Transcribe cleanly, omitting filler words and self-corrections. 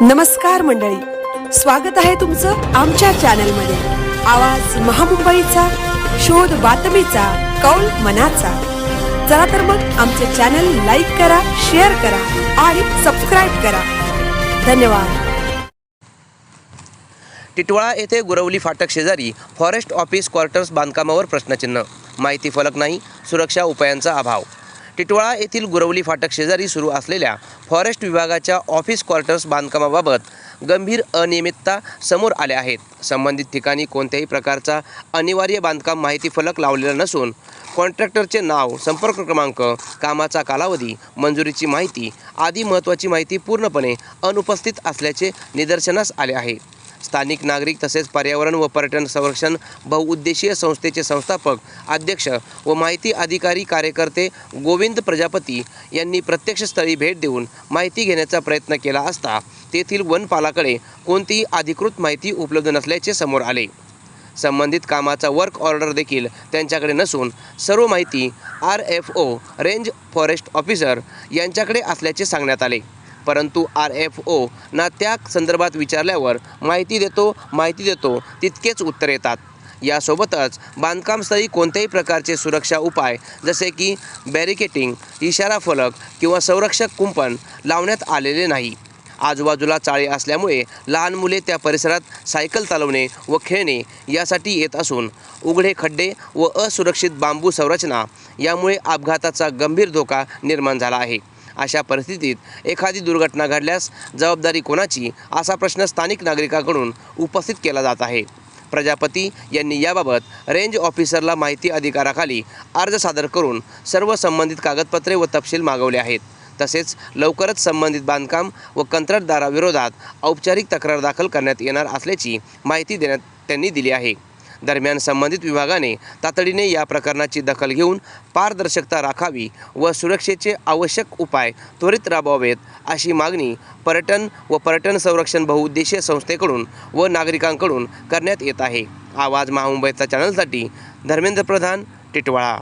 नमस्कार मंडळी, स्वागत आहे तुमचं आमच्या चॅनलमध्ये। आवाज महामुंबईचा, शोध बातमीचा, कौल मनाचा। चला तर मग आमचे चॅनल लाईक करा, शेअर करा आणि सबस्क्राइब करा। धन्यवाद। टिटवाळा येथे गुरवली फाटक शेजारी फॉरेस्ट ऑफिस क्वार्टर्स बांधकामावर प्रश्नचिन्ह, माहिती फलक नाही, सुरक्षा उपायांचा अभाव। टिटवाळा येथील गुरवली फाटक शेजारी सुरू असलेल्या फॉरेस्ट विभागाच्या ऑफिस क्वार्टर्स बांधकामाबाबत गंभीर अनियमितता समोर आल्या आहेत। संबंधित ठिकाणी कोणत्याही प्रकारचा अनिवार्य बांधकाम माहिती फलक लावलेला नसून कॉन्ट्रॅक्टरचे नाव, संपर्क क्रमांक, कामाचा कालावधी, मंजुरीची माहिती आदी महत्त्वाची माहिती पूर्णपणे अनुपस्थित असल्याचे निदर्शनास आले आहे। स्थानिक नागरिक तसेच पर्यावरण व पर्यटन संरक्षण बहुउद्देशीय संस्थेचे संस्थापक, अध्यक्ष व माहिती अधिकारी कार्यकर्ते गोविंद प्रजापती यांनी प्रत्यक्ष स्थळी भेट देऊन माहिती घेण्याचा प्रयत्न केला असता तेथील वनपालाकडे कोणतीही अधिकृत माहिती उपलब्ध नसल्याचे समोर आले। संबंधित कामाचा वर्क ऑर्डर देखील त्यांच्याकडे नसून सर्व माहिती RFO रेंज फॉरेस्ट ऑफिसर यांच्याकडे असल्याचे सांगण्यात आले। परंतु RFO ना त्या संदर्भात विचारल्यावर माहिती देतो तितकेच उत्तर येतात। यासोबतच बांधकामस्थळी कोणत्याही प्रकारचे सुरक्षा उपाय जसे की बॅरिकेटिंग, इशारा फलक किंवा संरक्षक कुंपण लावण्यात आलेले नाही। आजूबाजूला चाळे असल्यामुळे लहान मुले त्या परिसरात सायकल चालवणे व खेळणे यासाठी येत असून उघडे खड्डे व असुरक्षित बांबू संरचना यामुळे अपघाताचा गंभीर धोका निर्माण झाला आहे। अशा परिस्थितीत एखादी दुर्घटना घडल्यास जबाबदारी कोणाची असा प्रश्न स्थानिक नागरिकांकडून उपस्थित केला जात आहे। प्रजापती यांनी याबाबत रेंज ऑफिसरला माहिती अधिकाराखाली अर्ज सादर करून सर्व संबंधित कागदपत्रे व तपशील मागवले आहेत। तसेच लवकरच संबंधित बांधकाम व कंत्राटदाराविरोधात औपचारिक तक्रार दाखल करण्यात येणार असल्याची माहिती त्यांनी दिली आहे। दरम्यान संबंधित विभागाने तातडीने या प्रकरणाची दखल घेऊन पारदर्शकता राखावी व सुरक्षेचे आवश्यक उपाय त्वरित राबवावेत अशी मागणी पर्यटन संरक्षण बहुउद्देशीय संस्थेकडून व नागरिकांकडून करण्यात येत आहे। आवाज महामुंबईचा चॅनलसाठी धर्मेंद्र प्रधान, टिटवाळा।